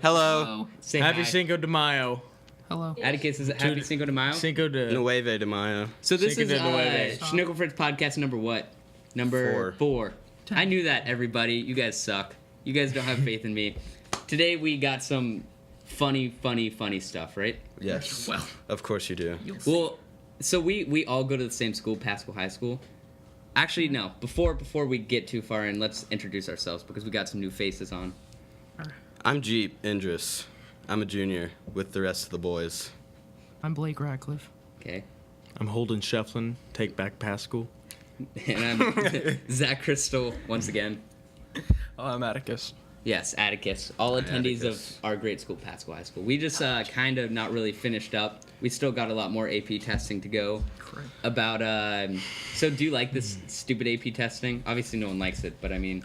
Hello. Say Happy hi. Cinco de Mayo. Hello. Atticus, is it Happy Cinco de Mayo? Cinco de... Nueve de Mayo. So this Cinco is de Nueve. Schnickelfritz podcast number what? Number 4. I knew that, everybody. You guys suck. You guys don't have faith in me. Today we got some funny stuff, right? Yes. Well, Of course you do. you'll see. Well, so we all go to the same school, Pascal High School. Actually, no. Before we get too far in, let's introduce ourselves because we got some new faces on. I'm Jeep Indris. I'm a junior with the rest of the boys. I'm Blake Ratcliffe. Okay. I'm Holden Shefflin. Take back Pascal. And I'm Zach Crystal once again. Oh, I'm Atticus. Yes, Atticus. All attendees Atticus. of our great school, Pascal High School. We just kind of not really finished up. We still got a lot more AP testing to go. Correct. About so do you like this stupid AP testing? Obviously no one likes it, but I mean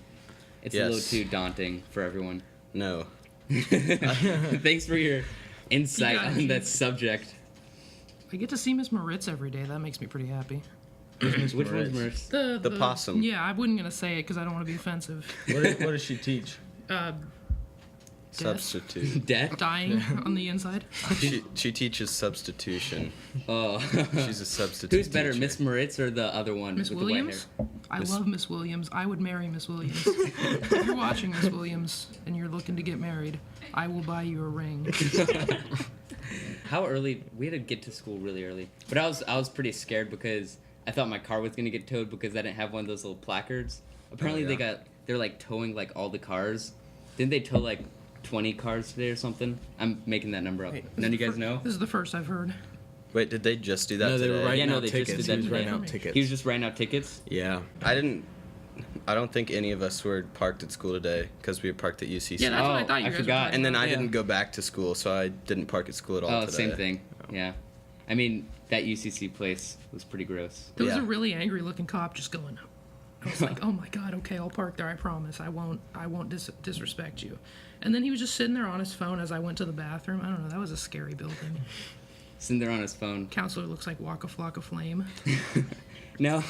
it's a little Yes. too daunting for everyone. No. Thanks for your insight You got it, on that Chief. subject. I get to see Miss Moritz every day. That makes me pretty happy. Which one's Merce? The possum. Yeah, I wasn't going to say it because I don't want to be offensive. What does she teach? Substitute. Death? Dying on the inside. she teaches substitution. Oh. She's a substitute Who's better, teacher. Miss Moritz or the other one Miss with Williams? the white I Miss- love Miss Williams. I would marry Miss Williams. If you're watching Miss Williams and you're looking to get married, I will buy you a ring. hair? How early? We had to get to school really early. But I was pretty scared because I thought my car was going to get towed because I didn't have one of those little placards. Apparently yeah. they're like towing like all the cars. Didn't they tow like 20 cars today or something? I'm making that number up. None of you guys know? This is the first I've heard. Wait, did they just do that No, they today? were writing Yeah, no, out they just tickets. did that He was writing today. out tickets. He was just writing out tickets? Yeah. I don't think any of us were parked at school today because we were parked at UCC. Yeah, that's what I thought you I guys were forgot. talking and then about. I Yeah. didn't go back to school, so I didn't park at school at all Oh, today. same thing. Yeah. I mean, that UCC place was pretty gross. There was Yeah. a really angry looking cop just going. I was like, oh my god, okay, I'll park there. I promise. I won't disrespect you. And then he was just sitting there on his phone as I went to the bathroom. I don't know. That was a scary building. Sitting there on his phone. Counselor looks like Waka Flocka Flame. No,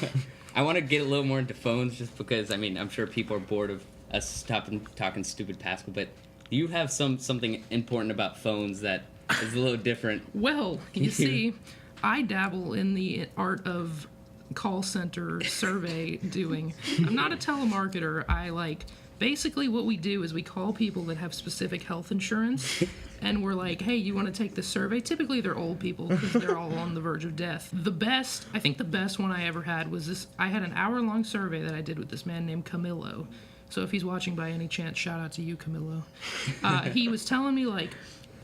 I want to get a little more into phones just because, I mean, I'm sure people are bored of us talking stupid Pascal, but you have something important about phones that is a little different. Well, you see, I dabble in the art of call center survey doing. I'm not a telemarketer. Basically what we do is we call people that have specific health insurance and we're like, hey, you want to take this survey? Typically they're old people because they're all on the verge of death. I think the best one I ever had was this. I had an hour-long survey that I did with this man named Camillo. So if he's watching by any chance, shout out to you, Camillo. He was telling me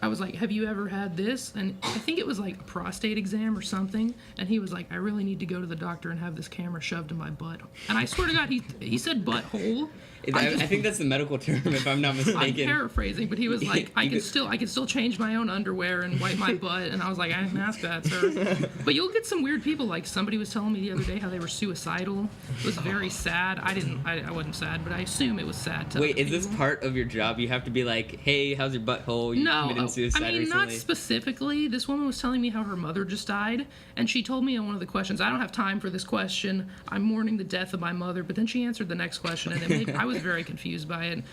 I was like, have you ever had this? And I think it was like a prostate exam or something. And he was like, I really need to go to the doctor and have this camera shoved in my butt. And I swear to God, he said butthole. I think that's the medical term, if I'm not I'm mistaken. paraphrasing, but he was like, I can still change my own underwear and wipe my butt. And I was like, I didn't ask that, sir. But you'll get some weird people. Like somebody was telling me the other day how they were suicidal. It was very sad. I wasn't sad, but I assume it was sad to Wait, other is this people. part of your job? You have to be like, hey, how's your butthole? You No, committed suicide I mean, recently? not specifically. This woman was telling me how her mother just died, and she told me on one of the questions, I don't have time for this question. I'm mourning the death of my mother. But then she answered the next question, and I was very confused by it.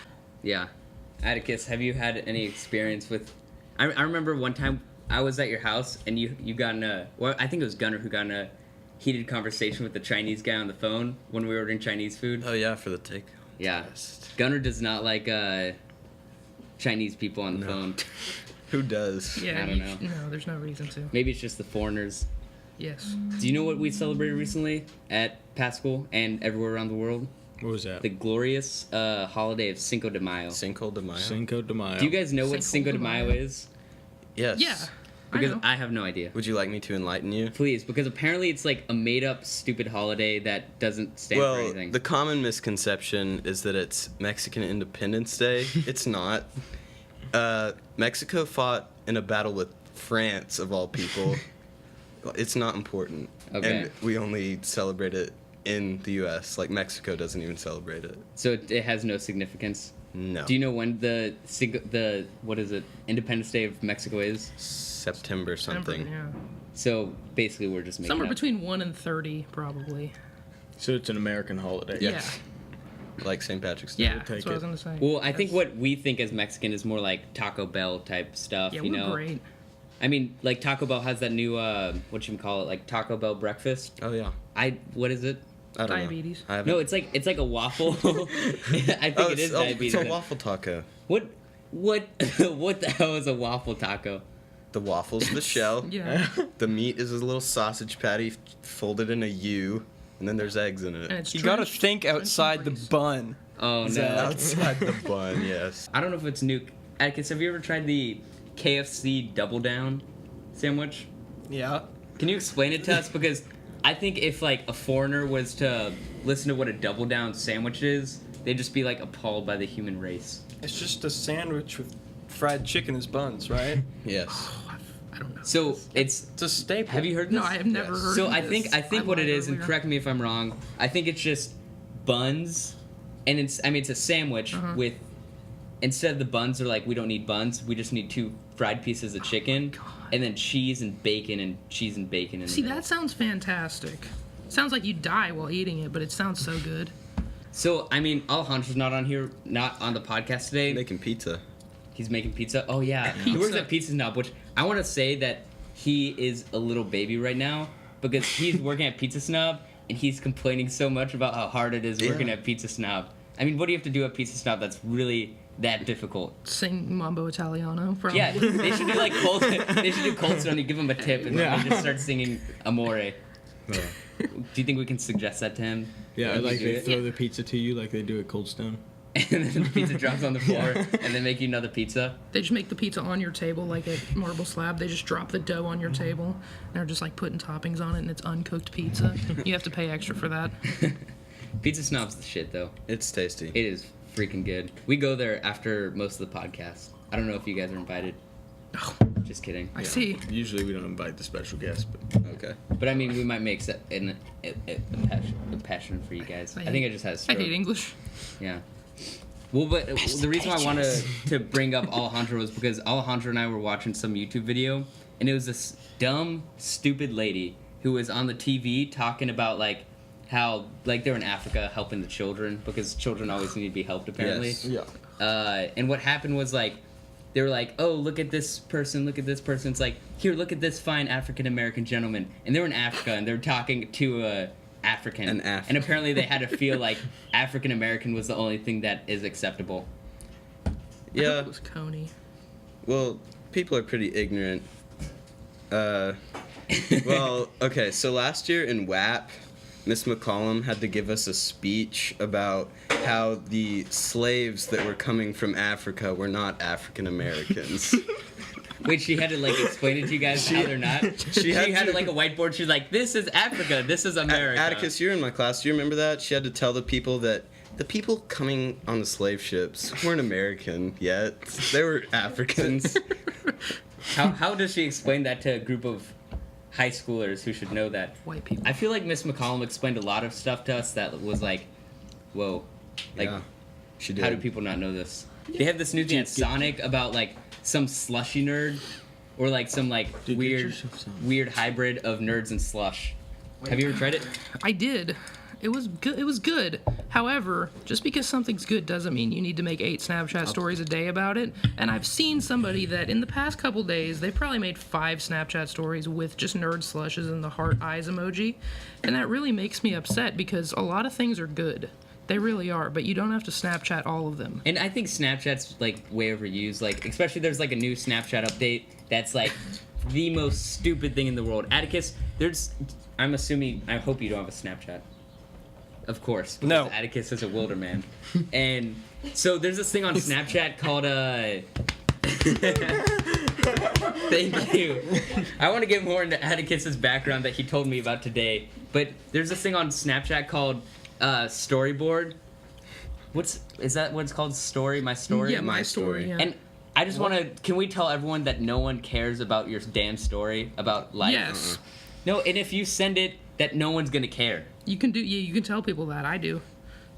Yeah. Atticus, have you had any experience with... I remember one time I was at your house, and you got in a... Well, I think it was Gunnar who got in a heated conversation with the Chinese guy on the phone when we were ordering Chinese food. Oh yeah, for the take. Yeah. Test. Gunnar does not like Chinese people on the phone. Who does? Yeah, I don't know. No, there's no reason to. Maybe it's just the foreigners. Yes. Do you know what we celebrated recently at Pascal and everywhere around the world? What was that? The glorious holiday of Cinco de Mayo. Cinco de Mayo. Cinco de Mayo. Do you guys know what Cinco Cinco de de Mayo Mayo. is? Yes. Yeah. Because I know. I have no idea. Would you like me to enlighten you? Please, because apparently it's like a made-up stupid holiday that doesn't stand for Well, anything. the common misconception is that it's Mexican Independence Day. It's not. Mexico fought in a battle with France, of all people. It's not important. Okay. And we only celebrate it in the U.S. Like, Mexico doesn't even celebrate it. So it has no significance. No. Do you know when the what is it, Independence Day of Mexico is? September something. Yeah. So basically, we're just making Somewhere up. between 1 and 30, probably. So it's an American holiday. Yes. like St. Patrick's Day. Yeah, take that's what I was it. gonna say. Well, I think That's- what we think as Mexican is more like Taco Bell type stuff. Yeah, you we're know, great. I mean, like Taco Bell has that new what you call it, like Taco Bell breakfast. Oh yeah. What is it? I don't Diabetes. know. I haven't. No, it's like a waffle. I think it is diabetes. It's a waffle taco. What what the hell is a waffle taco? The waffle's the shell. Yeah, The meat is a little sausage patty folded in a U, and then there's eggs in and it. it's You gotta drenched- think drenched in outside the grease. bun. Oh Is no. that- Outside the bun, yes. I don't know if it's new. Atticus, have you ever tried the KFC Double Down sandwich? Yeah. Can you explain it to us? Because I think if like a foreigner was to listen to what a Double Down sandwich is, they'd just be like appalled by the human race. It's just a sandwich with fried chicken as buns, right? Yes. I don't know. So it's. It's a staple. Have you heard this? No, I have never Yes. heard. So of I this. think what it lied is, and earlier. correct me if I'm wrong. I think it's just buns, and it's a sandwich Uh-huh. with. Instead of the buns are like, we don't need buns, we just need 2 fried pieces of chicken, God. and then cheese and bacon and cheese and bacon. In See, the middle. that sounds fantastic. Sounds like you die while eating it, but it sounds so good. So I mean, Alejandro's not on the podcast today. Making pizza. He's making pizza. Oh yeah, he works at Pizza Snob, which I want to say that he is a little baby right now because he's working at Pizza Snob and he's complaining so much about how hard it is working Yeah. at Pizza Snob. I mean, what do you have to do at Pizza Snob that's really that difficult? Sing Mambo Italiano from. Yeah, they should do like cold. They should do Cold Stone. You give him a tip and then they just start singing Amore. Do you think we can suggest that to him? Yeah, Would you like do they it? throw the pizza to you like they do at Cold Stone. And then the pizza drops on the floor, and then make you another pizza. They just make the pizza on your table like a marble slab. They just drop the dough on your table. And they're just like putting toppings on it, and it's uncooked pizza. You have to pay extra for that. Pizza Snob's the shit, though. It's tasty. It is freaking good. We go there after most of the podcast. I don't know if you guys are invited. Just kidding. I see. Usually we don't invite the special guests, but Okay. But I mean, we might make a passion for you guys. I think I just had a I stroke. hate English. Yeah. Well, but the reason why I wanted to bring up Alejandro was because Alejandro and I were watching some YouTube video, and it was this dumb, stupid lady who was on the TV talking about like how like they're in Africa helping the children because children always need to be helped apparently. Yes. Yeah. And what happened was like they were like, oh, look at this person, look at this person. It's like, here, look at this fine African American gentleman, and they were in Africa and they were talking to a African. An African. And apparently they had to feel like African American was the only thing that is acceptable. Yeah. It was Coney. Well, people are pretty ignorant. Well, okay, so last year in WAP, Miss McCollum had to give us a speech about how the slaves that were coming from Africa were not African Americans. Wait, she had to like explain it to you guys how they're not? She had had to- like a whiteboard. She's like, this is Africa, this is America. Atticus, you're in my class. Do you remember that? She had to tell the people that the people coming on the slave ships weren't American yet. They were Africans. How does she explain that to a group of high schoolers who should know that? White people. I feel like Miss McCollum explained a lot of stuff to us that was like, whoa, like Yeah, she did. how do people not know this? They have this new thing at Sonic about like some slushy nerd, or like some like Dude, get weird yourself some. weird hybrid of nerds and slush. Have you ever tried it? I did. It was good. It was good. However, just because something's good doesn't mean you need to make 8 Snapchat stories a day about it. And I've seen somebody that in the past couple days, they probably made 5 Snapchat stories with just nerd slushes and the heart eyes emoji. And that really makes me upset because a lot of things are good. They really are, but you don't have to Snapchat all of them. And I think Snapchat's like way overused. Like especially there's like a new Snapchat update that's like the most stupid thing in the world. Atticus, I'm assuming, I hope you don't have a Snapchat. Of course. Because No. Atticus is a wilderman. And so there's this thing on Snapchat called Thank you. I want to get more into Atticus's background that he told me about today. But there's this thing on Snapchat called Storyboard. Is that what it's called? My story? Yeah, my story. Yeah. And I just want to. Can we tell everyone that no one cares about your damn story about life? Yes. No, and if you send it, that no one's gonna care. You can do. Yeah, you can tell people that. I do.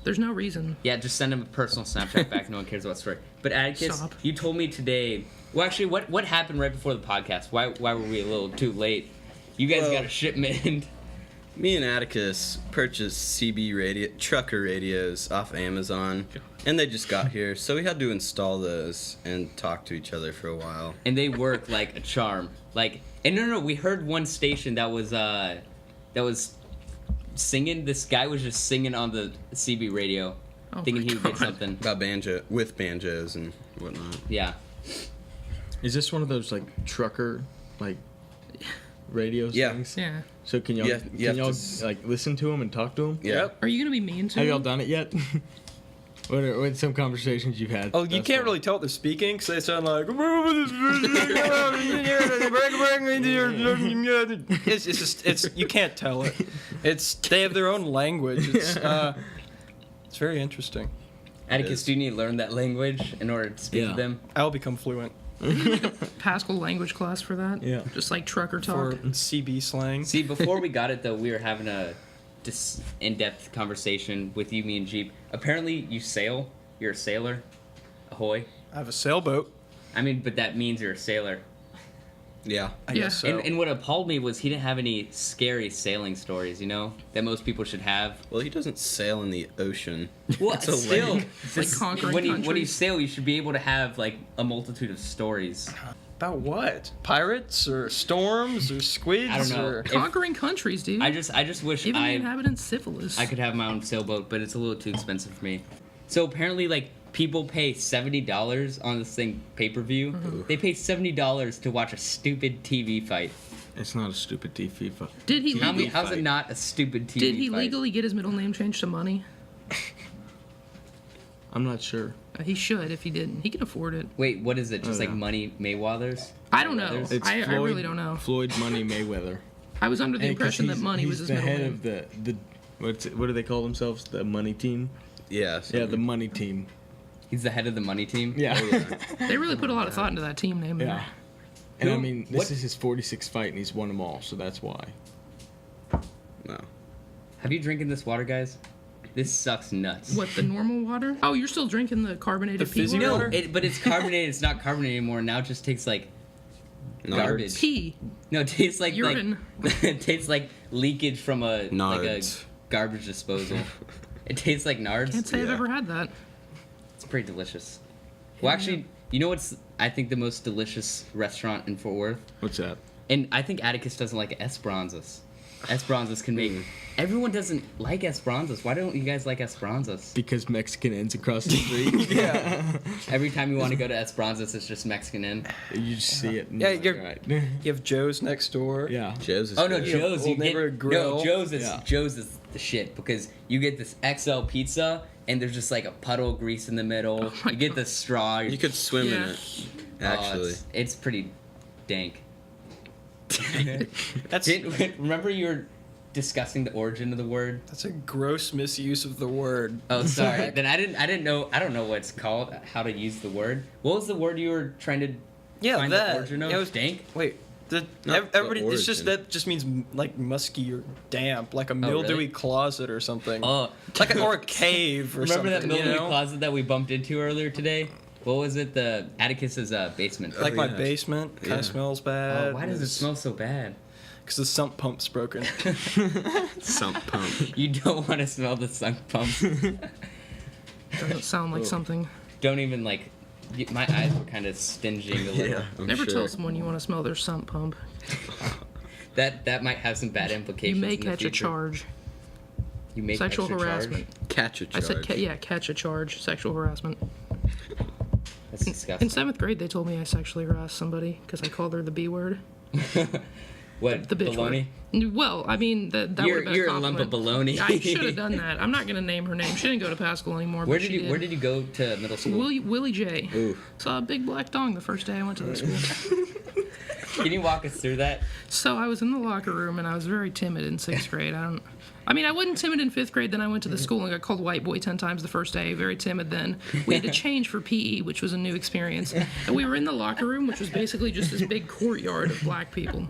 There's no reason. Yeah, just send them a personal Snapchat back. No one cares about story. But Atticus, Stop. you told me today. Well, actually, what happened right before the podcast? Why were we a little too late? You guys Well- got a shipment. Me and Atticus purchased trucker radios off Amazon, and they just got here, so we had to install those and talk to each other for a while. And they work like a charm. Like, and no, we heard one station that was singing. This guy was just singing on the CB radio, Oh thinking my he would get God. something. About banjos and whatnot. Yeah. Is this one of those like trucker like radio Yeah. things? Yeah. So can y'all You have can y'all to like listen to them and talk to them? Yeah. Yep. Are you gonna be mean to Have y'all him? done it yet? what are some conversations you've had? Oh, you thus can't far? really tell what they're speaking because they sound like. It's just you can't tell it. They have their own language. It's very interesting. Atticus, is. do you need to learn that language in order to speak Yeah. to them? I'll become fluent Pascal language class for that? Yeah. Just like trucker for talk. CB slang. See, before we got it though, we were having a in-depth conversation with you, me, and Jeep. Apparently, you sail. You're a sailor. Ahoy. I have a sailboat. I mean, but that means you're a sailor. Yeah. I Yeah. guess so. And what appalled me was he didn't have any scary sailing stories, you know, that most people should have. Well, he doesn't sail in the ocean. Well, It's a still, lake. Like conquering when you countries. sail, you should be able to have like a multitude of stories. About what? Pirates or storms or squids? I don't know. Or... Conquering countries, dude. I just wish Giving the I inhabitants syphilis. could have my own sailboat, but it's a little too expensive for me. So apparently, like, people pay $70 on this thing pay-per-view. They pay $70 to watch a stupid TV fight. It's not a stupid TV fight. Did he How's it not a stupid TV Did he fight? legally get his middle name changed to Money? I'm not sure. He should if he didn't. He can afford it. Wait, what is it? Just Oh, like yeah. Money Mayweather's? I don't know. Mayweather's? It's I Floyd, really don't know. Floyd Money Mayweather. I was under the And 'cause impression that he's- Money he's was his the middle head name. of the what do they call themselves? The money team. Yeah. Yeah, the money team. He's the head of the money team? Yeah. They really put a lot of thought into that team name. there. yeah. And I Who- mean, this what- is his 46th fight, and he's won them all, so that's why. No. Have you drinking this water, guys? This sucks nuts. What, the normal water? Oh, you're still drinking the carbonated The pea fizzy water? water? But it's carbonated. It's not carbonated anymore. Now it just tastes like garbage. Pea. No, it tastes like Urine. it tastes like leakage from a like a Nards. garbage disposal. It tastes like Nards. Can't say I've Yeah. ever had that. It's pretty delicious. Well, actually, you know what's I think the most delicious restaurant in Fort Worth? What's that? And I think Atticus doesn't like Esperanzas. Esperanzas can make. Everyone doesn't like Esperanzas. Why don't you guys like Esperanzas? Because Mexican ends across the street. Yeah. Every time you want to go to Esperanzas, it's just Mexican in. You just see it. And Yeah, you're you're- like, You have Joe's next door. yeah. Joe's is Oh no, good. Joe's. Old You get Neighborhood Grill. no Joe's is Yeah. Joe's is the shit because you get this XL pizza and there's just like a puddle of grease in the middle. my You get the straw. You could swim in Yeah. it. Oh, Actually. it's pretty dank. That's Remember you were discussing the origin of the word? a gross misuse of the word. Oh, sorry. Then I didn't know. I don't know what it's called. How to use the word? What was the word you were trying to Yeah, find that. the origin of? Yeah, it was- Dank. Wait, Not the everybody. It's just origin. that just means like musky or damp, like a really? mildewy closet or something. Oh, Or a cave or remember something. that mildewy you know? closet that we bumped into earlier today? What was it? The Atticus's basement. Like Oh, my yeah. basement kind Yeah. of smells bad. Oh, why does it smell so bad? Because the sump pump's broken. Sump Pump. You don't want to smell the sunk pump. Doesn't sound like something. Don't even like. My eyes were kind of stinging a little. Yeah. I'm Never sure. tell someone you want to smell their sump pump. That might have some bad implications. You may in the catch a future. charge. You may Sexual catch a charge? harassment. Catch a I charge. said, catch a charge. Sexual harassment. That's disgusting. In 7th grade, they told me I sexually harassed somebody because I called her the B word. What? The bitch baloney? word. Well, I mean, that You're- would have been you're a compliment. lump of baloney. I should have done that. I'm not going to name her name. She didn't go to Pascal anymore. Where but did she you Where did you go to middle school? Willie J. Ooh. Saw a big black dong the first day I went to the school. Can you walk us through that? So I was in the locker room and I was very timid in 6th grade. I wasn't timid in 5th grade. Then I went to the school and got called white boy 10 times the first day. Very timid then. We had to change for PE, which was a new experience. And we were in the locker room, which was basically just this big courtyard of black people.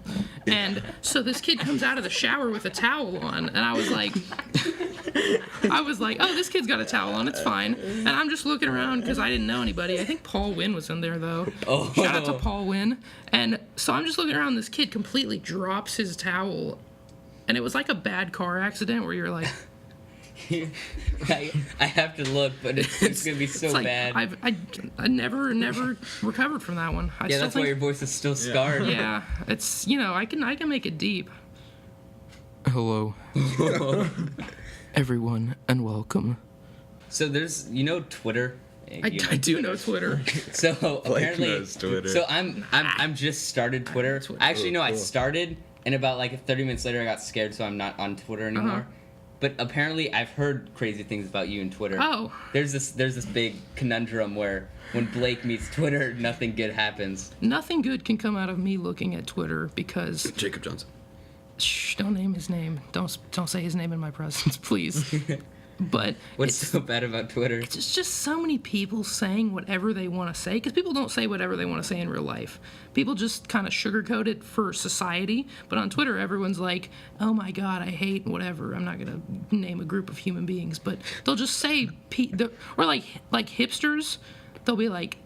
And so this kid comes out of the shower with a towel on, and I was like, oh, this kid's got a towel on. It's fine. And I'm just looking around because I didn't know anybody. I think Paul Wynn was in there though. Oh. Shout out to Paul Wynn. And so I'm just looking around. This kid completely drops his towel and it was like a bad car accident where you're like, I have to look, but it's gonna be so it's like, bad. I never recovered from that one. I Yeah, still that's why think, your voice is still scarred. yeah, it's I can make it deep. Hello, everyone, and welcome. So there's Twitter. I do know Twitter. So apparently, knows Twitter. so I'm just started Twitter. Actually, no, I started, and about like 30 minutes later, I got scared, so I'm not on Twitter anymore. Uh-huh. But apparently, I've heard crazy things about you in Twitter. Oh. There's this big conundrum where when Blake meets Twitter, nothing good happens. Nothing good can come out of me looking at Twitter because Jacob Johnson. shh, don't name his name. Don't say his name in my presence, please. But What's so bad about Twitter? it's just so many people saying whatever they want to say, because people don't say whatever they want to say in real life. People just kind of sugarcoat it for society. But on Twitter, everyone's like, oh my God, I hate whatever. I'm not going to name a group of human beings, but they'll just say, or like hipsters, they'll be like,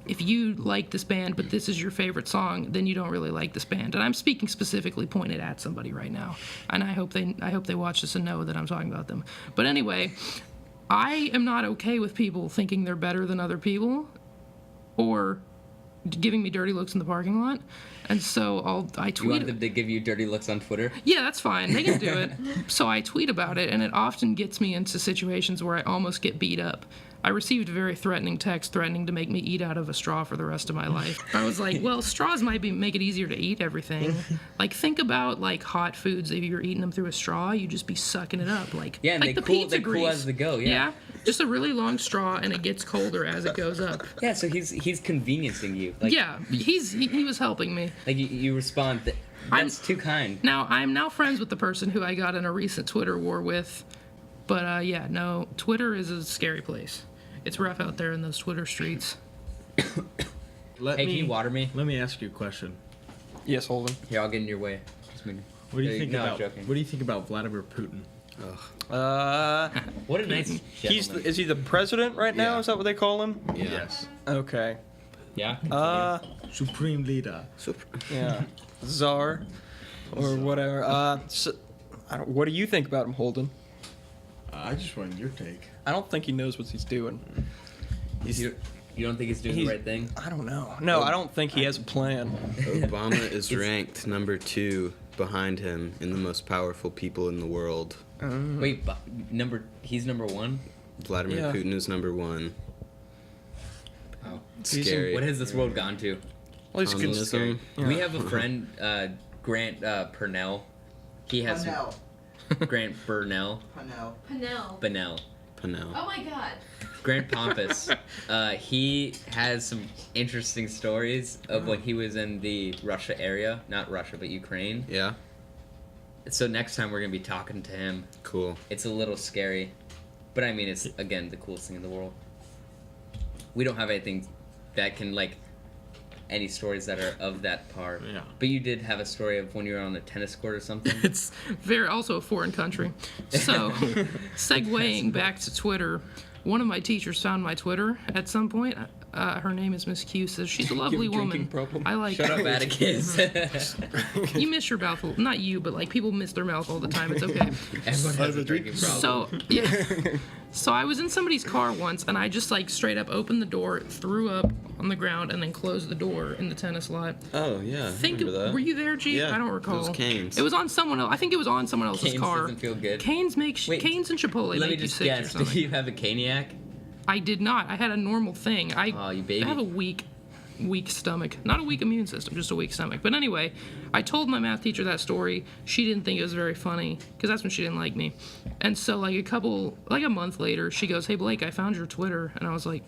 if you like this band, but this is your favorite song, then you don't really like this band. And I'm speaking specifically pointed at somebody right now, and I hope they watch this and know that I'm talking about them. But anyway, I am not okay with people thinking they're better than other people, or giving me dirty looks in the parking lot. And so I You tweet. want them to give you dirty looks on Twitter? Yeah, that's fine. They can do it. So I tweet about it, and it often gets me into situations where I almost get beat up. I received a very threatening text threatening to make me eat out of a straw for the rest of my life. I was like, well, straws might make it easier to eat everything. Like, think about, like, hot foods. If you're eating them through a straw, you just be sucking it up. Like, Yeah, and like they the cool- pizza they cool grease. as they go, yeah. Just a really long straw, and it gets colder as it goes up. Yeah, so he's conveniencing you. Like, Yeah, he was helping me. Like you respond. That's too kind. Now, I'm now friends with the person who I got in a recent Twitter war with. But, yeah, no, Twitter is a scary place. It's rough out there in those Twitter streets. Hey, can you water me? Let me ask you a question. Yes, Holden. Here, I'll get in your way. Just maybe. What do you think No, I'm about? joking. What do you think about Vladimir Putin? What a nice gentleman. Is he the president right now? Yeah. Is that what they call him? Yeah. Yes. Okay. Yeah? Supreme leader. Yeah. Czar, or whatever. So, what do you think about him, Holden? I just wanted your take. I don't think he knows what he's doing. You don't think he's doing the right thing? I don't know. No, I don't think he has a plan. Obama is ranked number 2 behind him in the most powerful people in the world. Wait, he's number 1? Vladimir Yeah. Putin is number 1. Oh. Scary. What has this world gone to? Well, he's Communism. Yeah. We have a friend, Grant Purnell. He has Panel. Grant Burnell. Panel. Burnell. Panel. Oh my god. Grant Pompous. He has some interesting stories of when he was in the Russia area. Not Russia, but Ukraine. Yeah. So next time we're going to be talking to him. Cool. It's a little scary. But I mean, it's, again, the coolest thing in the world. We don't have anything that can, like, any stories that are of that par. Yeah. But you did have a story of when you were on a tennis court or something. It's also a foreign country. So, segueing back to Twitter, one of my teachers found my Twitter at some point. Her name is Miss Q. Says she's a lovely drinking woman. problem? I like Shut her. up, Atticus. You miss your mouth. Not you, but like people miss their mouth all the time. It's okay. Everyone has a drinking problem. So yeah. So I was in somebody's car once, and I just like straight up opened the door, threw up on the ground, and then closed the door in the tennis lot. Oh, yeah. Were you there, G? Yeah, I don't it recall. was Cane's. It was on someone else. I think it was on someone else's Cane's car. doesn't feel good. Cane's Wait, Cane's and Chipotle Let me make you just sick or guess. Did something. you have a caniac? I did not. I had a normal thing. Oh, you baby. I have a weak stomach. Not a weak immune system, just a weak stomach. But anyway, I told my math teacher that story. She didn't think it was very funny because that's when she didn't like me. And so like a month later, she goes, "Hey Blake, I found your Twitter." And I was like,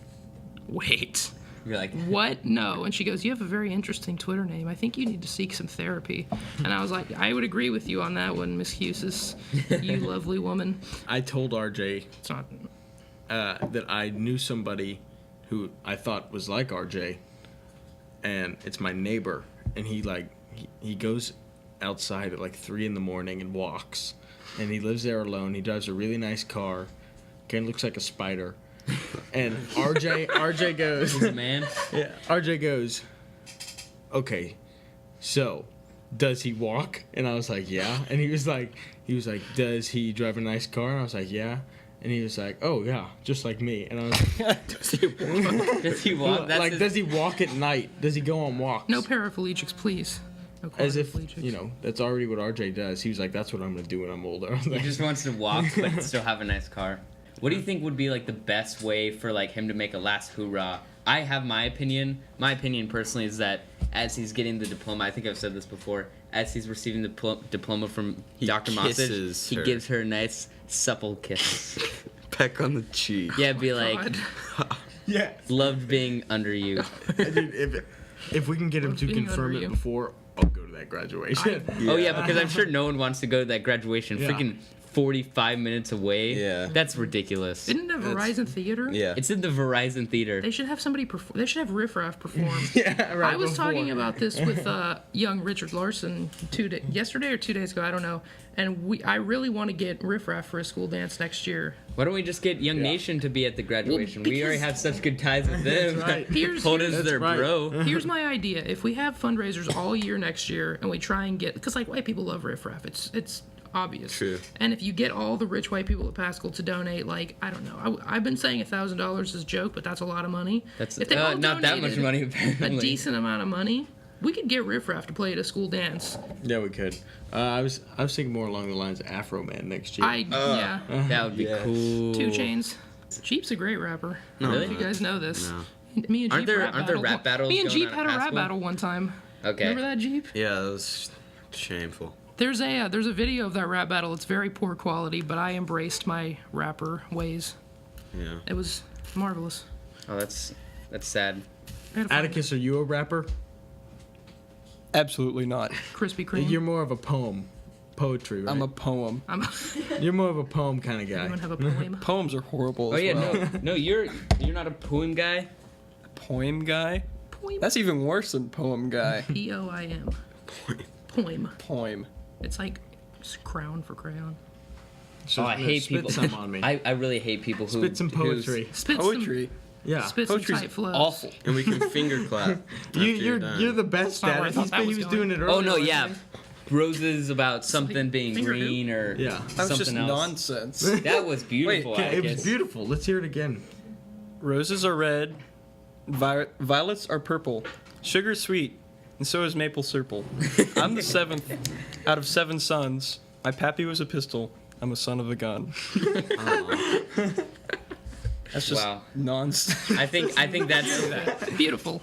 "Wait. You're like, What? No." And she goes, "You have a very interesting Twitter name. I think you need to seek some therapy." And I was like, "I would agree with you on that one, Miss Husis, you lovely woman." I told RJ It's not. that I knew somebody who I thought was like RJ, and it's my neighbor, and he goes outside at like 3 a.m. and walks, and he lives there alone. He drives a really nice car, kind of looks like a spider, and RJ goes, man. yeah, RJ goes, okay, so does he walk? And I was like, yeah. And he was like, does he drive a nice car? And I was like, yeah. And he was like, oh yeah, just like me. And I was like, Does he walk? That's like, his- does he walk at night? Does he go on walks? No paraplegics, please. No As if, quadriplegics. that's already what RJ does. He was like, that's what I'm going to do when I'm older. I was He like, just wants to walk but still have a nice car. What do you think would be like the best way for like him to make a last hoorah? I have my opinion. My opinion personally is that as he's getting the diploma, I think I've said this before, as he's receiving the diploma from Dr. kisses Mossage, he her. gives her a nice supple kiss. Peck on the cheek. Yeah, be like, God. yeah. loved being under you. Dude, if we can get him to Being confirm under it you. before, I'll go to that graduation. Oh yeah, because I'm sure no one wants to go to that graduation. Yeah. Freaking 45 minutes away. Yeah. That's ridiculous. Isn't it Verizon Theater? Yeah. It's in the Verizon Theater. They should have somebody perform. They should have Riff Raff perform. yeah, right. I was before. talking about this with young Richard Larson yesterday or 2 days ago. I don't know. And I really want to get Riff Raff for a school dance next year. Why don't we just get Young Nation to be at the graduation? We already because- have such good ties with them. right. Holden's their right. bro. Here's my idea: if we have fundraisers all year next year, and we try and get, because like white people love Riff Raff, it's obvious. True. And if you get all the rich white people at Pascal to donate, like I don't know, I've been saying $1,000 is a joke, but that's a lot of money. That's if they all not that much donated money a apparently. decent amount of money, we could get Riff Raff to play at a school dance. Yeah, we could. I was thinking more along the lines of Afro Man next year. Yeah. That would be Yes. cool. 2 Chainz. Jeep's a great rapper. No, I don't know Really? if you guys know this. No. Me and Jeep Aren't there rap battles Me and going Jeep on had at a rap Pascal? battle one time. Okay. Remember that, Jeep? Yeah, that was shameful. There's a video of that rap battle. It's very poor quality, but I embraced my rapper ways. Yeah. It was marvelous. Oh, that's sad. I had a fun Atticus, are you a rapper? Absolutely not. Krispy Kreme. You're more of a poetry, right? I'm a poem. You're more of a poem kind of guy. Anyone have a poem? Poems are horrible. Oh as yeah, well. no, you're not a poem guy. Poem guy? Poem. That's even worse than poem guy. Poim. Poem. Poem. It's like crown for crayon. So, Oh, I hate spit people. some on me. I really hate people who Spit some poetry. Spit Poetry. Yeah. Some, spit some Poetry's tight flows. awful. And we can finger clap. after You're done. the best not at where I it. thought that He was was going. doing it earlier. Oh no, wasn't yeah. he? Roses about something being finger do? green or Yeah. That was just something else. nonsense. That was beautiful. Okay, it was Atticus. beautiful. Let's hear it again. Roses are red, violets are purple, sugar's sweet, and so is maple syrup. I'm the 7th out of 7 sons. My pappy was a pistol. I'm a son of a gun. That's just Wow. nonsense. I think that's Beautiful.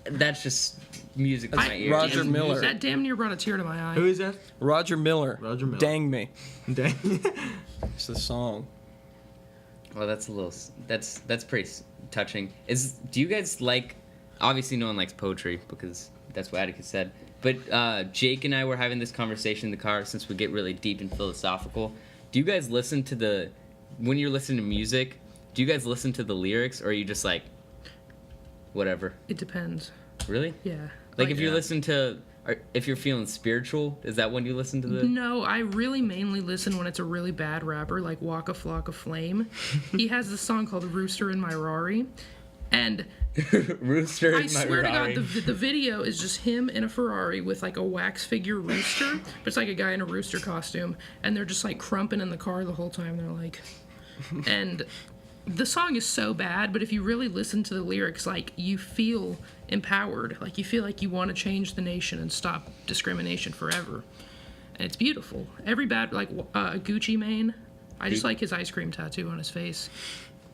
just music to my ears. Roger Miller. That damn near brought a tear to my eye. Who is that? Roger Miller. Roger Miller. Dang me. Dang. It's the song. Well, that's a little. That's pretty touching. Do you guys like? Obviously, no one likes poetry because that's what Atticus said. But Jake and I were having this conversation in the car since we get really deep and philosophical. Do you guys listen to when you're listening to music? Do you guys listen to the lyrics, or are you just like, whatever? It depends. Really? Yeah. Like if you yeah. listen to, or if you're feeling spiritual, is that when you listen to the? No, I really mainly listen when it's a really bad rapper like Waka Flocka Flame. He has this song called Rooster in My Rari. And Rooster in I my swear to Rari. God, the video is just him in a Ferrari with like a wax figure rooster. But it's like a guy in a rooster costume. And they're just like crumping in the car the whole time. They're like. And the song is so bad, but if you really listen to the lyrics, like you feel empowered. Like you feel like you want to change the nation and stop discrimination forever. And it's beautiful. Every bad, like Gucci Mane, I just like his ice cream tattoo on his face.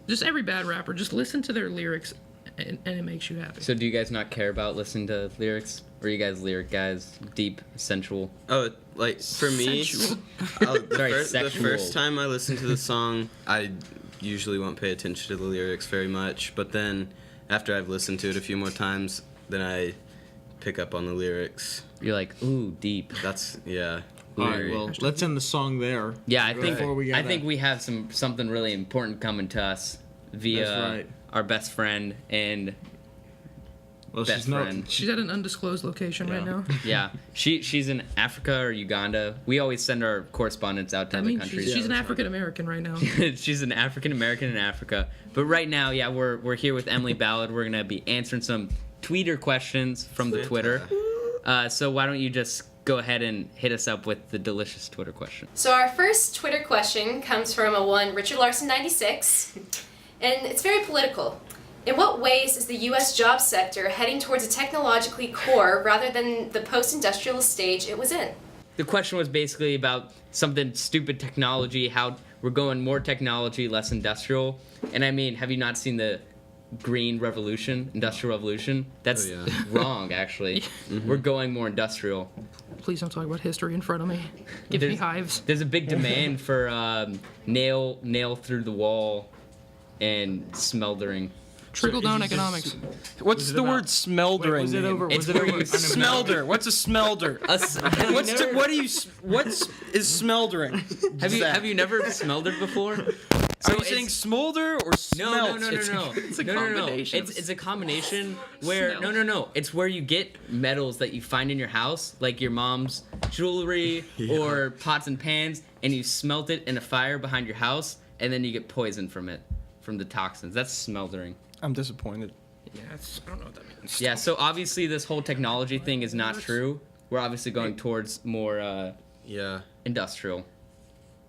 Just every bad rapper, just listen to their lyrics and it makes you happy. So do you guys not care about listening to lyrics? Or are you guys lyric guys? Deep, sensual? Oh, like for me, Sensual. the sexual. first time I listened to the song, I usually won't pay attention to the lyrics very much. But then after I've listened to it a few more times, then I pick up on the lyrics. You're like, ooh, deep. That's yeah. All right, very- well, let's end the song there. Yeah, I think Before we gotta- I think we have something really important coming to us via That's right. our best friend and Well, best she's not. friend. She's at an undisclosed location right Yeah. now. yeah, she's in Africa or Uganda. We always send our correspondents out to That other means countries. she's an African American right now. She's an African American in Africa. But right now, yeah, we're here with Emily Ballard. We're gonna be answering some tweeter questions from the Twitter. So why don't you just go ahead and hit us up with the delicious Twitter question. So our first Twitter question comes from a one Richard Larson 96, and it's very political. In what ways is the U.S. job sector heading towards a technologically core rather than the post-industrial stage it was in? The question was basically about something stupid technology, how we're going more technology, less industrial. And I mean, have you not seen the green revolution, industrial revolution? That's wrong, actually. We're going more industrial. Please don't talk about history in front of me. Give me hives. There's a big demand for nail through the wall and smeldering. Trickle-down economics. What's the word smeldering? Was it over? It's Was it where over? you Smelder. What's a smelder? What is smeldering? Have you never smeltered before? Are you saying smolder or smelt? No. It's a No. combination. It's a combination where no. It's where you get metals that you find in your house, like your mom's jewelry or pots and pans, and you smelt it in a fire behind your house, and then you get poison from it, from the toxins. That's smeldering. I'm disappointed. Yeah, I don't know what that means. Yeah, so obviously this whole technology thing is not true. We're obviously going towards more industrial.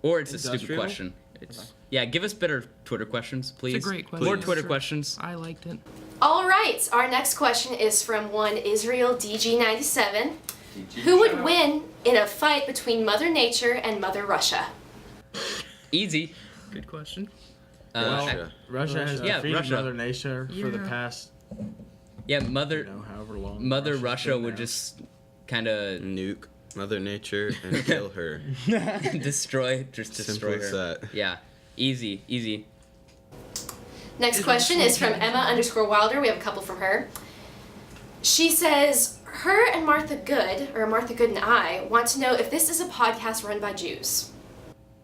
Or it's a stupid Industrial? question. Yeah, give us better Twitter questions, please. It's a great question. More Please. Twitter Sure. questions. I liked it. All right, our next question is from one Israel DG97. Who would win in a fight between Mother Nature and Mother Russia? Easy. Good question. Russia has Yeah, defeated Russia. Mother Nature for the Yeah. past, Yeah, Mother however long. Mother Russia's Russia been would there. just kind of Nuke Mother Nature and kill her. destroy Simple her. as that. Yeah, easy. Next question is from Emma_Wilder. We have a couple from her. She says, her and Martha Good, or Martha Good and I, want to know if this is a podcast run by Jews.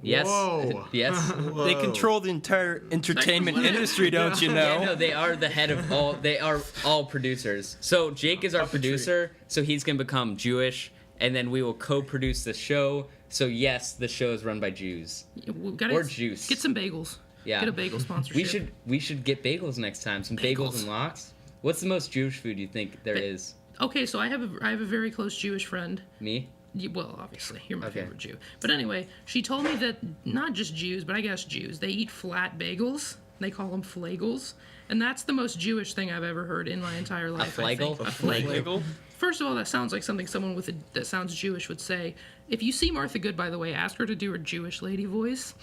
Yes. Whoa. Yes. They control the entire entertainment industry, don't you know? Yeah, no, they are the head of all. They are all producers. So Jake is our producer, so he's gonna become Jewish, and then we will co-produce the show. So yes, the show is run by Jews. We gotta Or juice. Get some bagels. Yeah. Get a bagel sponsorship. We should get bagels next time. Some bagels and lox. What's the most Jewish food you think there is? Okay, so I have a very close Jewish friend. Me? Well, obviously, you're my Okay. favorite Jew. But anyway, she told me that not just Jews, but I guess Jews, they eat flat bagels. They call them flagels. And that's the most Jewish thing I've ever heard in my entire life. I flagel? think. A Flagel? First of all, that sounds like something someone that sounds Jewish would say. If you see Martha Good, by the way, ask her to do her Jewish lady voice,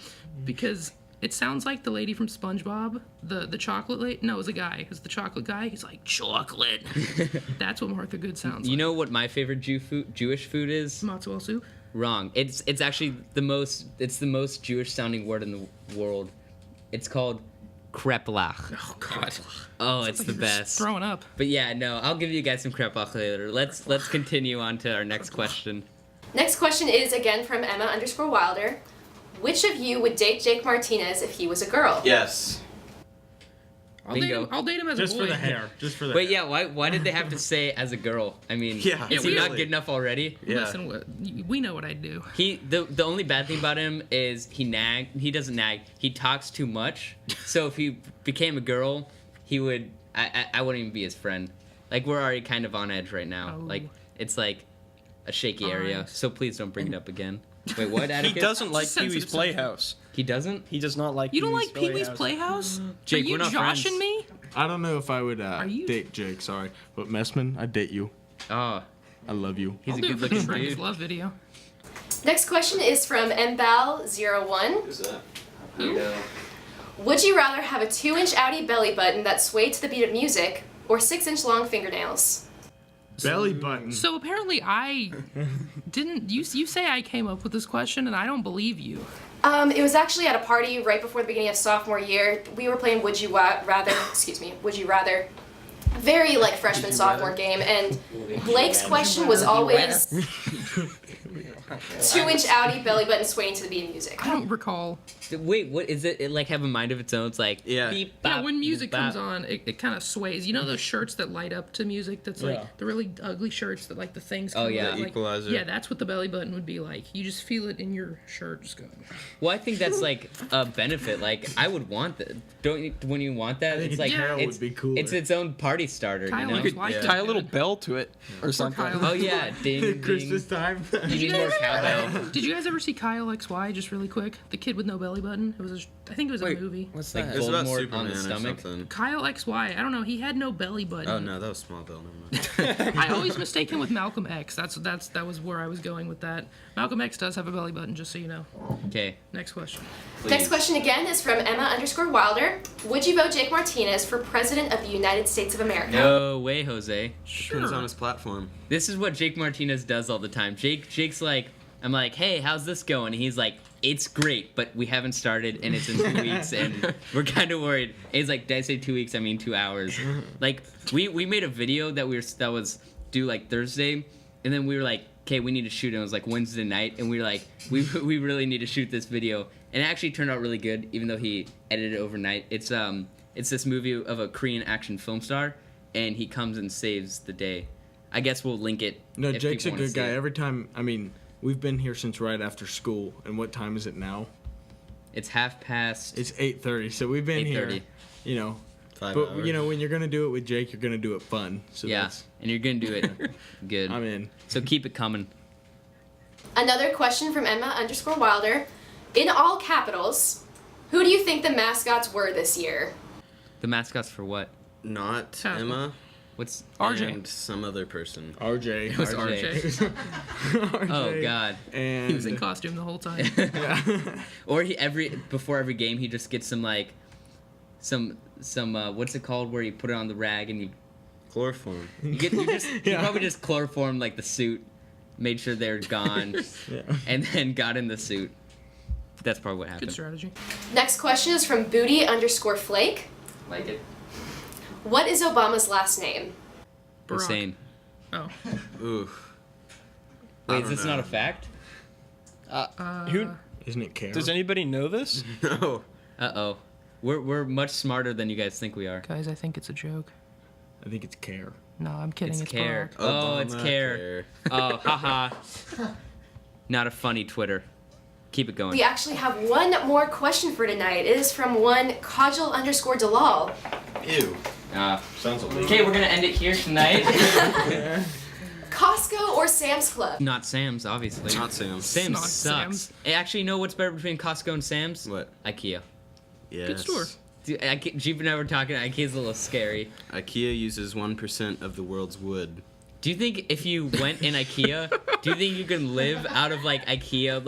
because it sounds like the lady from SpongeBob, the chocolate lady. No, it was a guy. It was the chocolate guy. He's like, chocolate. That's what Martha Good sounds like. You know what my favorite Jewish food is? Matzo soup? Wrong. It's actually the most Jewish sounding word in the world. It's called kreplach. Oh, God. Oh, it's the You're best. throwing up. But yeah, no, I'll give you guys some kreplach later. Let's continue on to our next question. Next question is again from Emma_Wilder. Which of you would date Jake Martinez if he was a girl? Yes. I'll date him as Just a boy. for the hair. Just for the Wait, hair. yeah, why did they have to say as a girl? I mean, Yeah, is he really. not good enough already? Yeah. Listen, we know what I'd do. The only bad thing about him is he doesn't nag. He talks too much. So if he became a girl, he would I wouldn't even be his friend. Like, we're already kind of on edge right now. Oh. Like, it's like a shaky area. Alright. So please don't bring it up again. Wait, what, Atticus? He doesn't like Sensitive Pee-wee's subject. Playhouse. He doesn't? He does not like You don't Pee-wee's like Pee-wee's Playhouse? Jake, Are you we're not joshing friends. me? I don't know if I would you- date Jake, sorry. But Messman, I date you. Oh, I love you. he's I'll a do good it for the looking Shrek's dude. love video. Next question is from Mbal01. Who's that? Would you rather have a 2-inch outie belly button that swayed to the beat of music, or 6-inch long fingernails? Belly button. So apparently I didn't. You say I came up with this question, and I don't believe you. It was actually at a party right before the beginning of sophomore year. We were playing Would You Rather, Would You Rather. Very like freshman sophomore game, and Blake's question was always 2-inch Audi belly button swaying to the beat of music. I don't recall. Wait, what is it? It like have a mind of its own. It's like Yeah. beep, Yeah, bop, when music bop. comes on, it kind of sways. You know those shirts that light up to music? That's like Yeah. the really ugly shirts that like the things. Oh, come yeah. out, The like, equalizer. Yeah, that's what the belly button would be like. You just feel it in your shirt, just going. Well, I think that's like a benefit. Like I would want that. Don't you? When you want that, it's like Kyle it's would be cooler. It's its own party starter. Kyle you know? likes like Yeah. that. Tie a little bell to it or something. Kyle. Oh yeah, ding ding. Christmas time. You need more cowbell. Did you guys ever see Kyle XY? Just really quick, the kid with no belly button. It was, I think it was a Wait, movie. what's Like that? It was about Voldemort Superman on the or stomach. something. Kyle XY. I don't know. He had no belly button. Oh no, that was Smallville. Never mind. I always mistake him with Malcolm X. That was where I was going with that. Malcolm X does have a belly button, just so you know. Okay. Next question. Next question again is from Emma_Wilder. Would you vote Jake Martinez for President of the United States of America? No way, Jose. Depends on his platform. This is what Jake Martinez does all the time. Jake's like, I'm like, hey, how's this going? And he's like, it's great, but we haven't started, and it's in 2 weeks, and we're kind of worried. And he's like, did I say 2 weeks? I mean 2 hours. Like, we made a video that was due like Thursday, and then we were like, okay, we need to shoot it. It was like Wednesday night, and we were like, we really need to shoot this video, and it actually turned out really good, even though he edited it overnight. It's this movie of a Korean action film star, and he comes and saves the day. I guess we'll link it. No, if Jake's a people wanna good see guy. it. Every time, I mean, we've been here since right after school. And what time is it now? It's 8:30. It's 8:30. So we've been here, 8:30. you know. 5 But hours. you know, when you're gonna do it with Jake, you're gonna do it fun. So Yeah, that's, and you're gonna do it good. I'm in. So keep it coming. Another question from Emma_Wilder. In all capitals, who do you think the mascots were this year? The mascots for what? Not Oh. Emma. What's RJ. And some other person. RJ. It was RJ. RJ. Oh God. And He was in costume the whole time. Or before every game he just gets some what's it called where you put it on the rag and Chloroform. you probably just chloroformed like the suit, made sure they're gone, Yeah. and then got in the suit. That's probably what Good happened. strategy. Next question is from Booty_Flake. Like it. What is Obama's last name? Barack. Hussein. Oh. Ooh. Wait, is don't this know. not a fact? Who Isn't it Kara? does anybody know this? No. Uh-oh. We're much smarter than you guys think we are. Guys, I think it's a joke. I think it's Care. No, I'm kidding. It's It's Care. Barack. Oh, it's Obama Care. Oh, haha. Not a funny Twitter. Keep it going. We actually have one more question for tonight. It is from one Kajal_Dalal. Ew. Sounds illegal. Okay, we're gonna end it here tonight. Costco or Sam's Club? Not Sam's, obviously. Not Sam's. Sam's Not sucks. Sam's. Hey, actually, you know what's better between Costco and Sam's? What? IKEA. Yes. Good store. Dude, Jeep and I were talking. IKEA's a little scary. IKEA uses 1% of the world's wood. Do you think if you went in IKEA, do you think you can live out of like IKEA,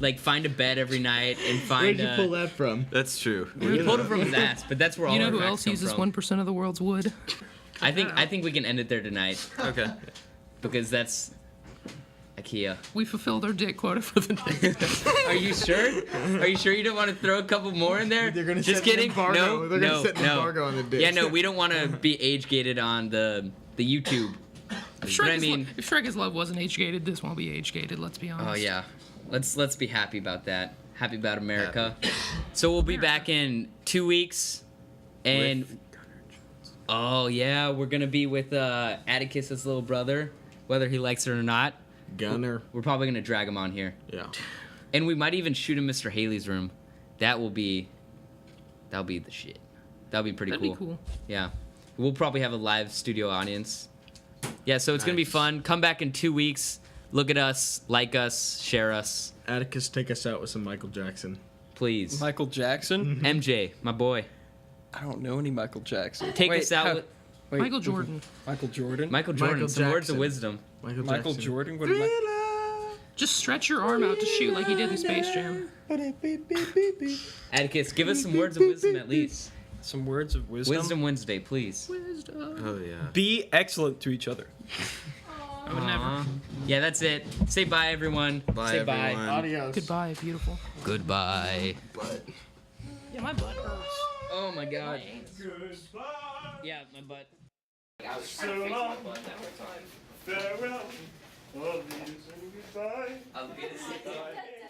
like find a bed every night and find? Where'd you pull that from? That's true. He pulled it from his ass, but that's where all You know our who facts else come uses from. 1% of the world's wood? I think we can end it there tonight Okay. because that's IKEA. We fulfilled our dick quota for the day. Are you sure? Are you sure you don't want to throw a couple more in there? They're gonna Just set an kidding. embargo. No, They're gonna no, set an no. embargo on the dick. Yeah, no, we don't want to be age gated on the YouTube. If But I Shrek, mean, if Shrek is Love wasn't age gated, this won't be age gated. Let's be honest. oh yeah, let's be happy about that. Happy about America. So we'll be back in 2 weeks, and oh yeah, we're gonna be with Atticus' little brother, whether he likes it or not. Gunner. We're probably gonna drag him on here, Yeah. and we might even shoot in Mr. Haley's room. That'll be the shit. That'll be pretty That'd cool. be cool. Yeah, we'll probably have a live studio audience. Yeah, so it's gonna be Nice. fun. Come back in 2 weeks. Look at us, like us, share us, Atticus, take us out with some Michael Jackson. please. Michael Jackson? MJ, my boy. I don't know any Michael Jackson. Take Wait, us out how- with wait, Michael Jordan. Michael Jordan? Michael Jordan. Michael Some words of Jackson. wisdom. Michael Jordan? What am I? Just stretch your arm out to shoot like he did in Space Jam. Atticus, give us some words of wisdom at least. Some words of wisdom? Wisdom Wednesday, please. Wisdom. Oh yeah. Be excellent to each other. I would never. Aw. Yeah, that's it. Say bye, everyone. Bye, Say everyone. bye. Adios. Goodbye, beautiful. Goodbye. But. Yeah, my butt hurts. Oh my god. Yeah, my butt. I was trying to fix my butt that whole time. Farewell, Love you, say goodbye. I'll be the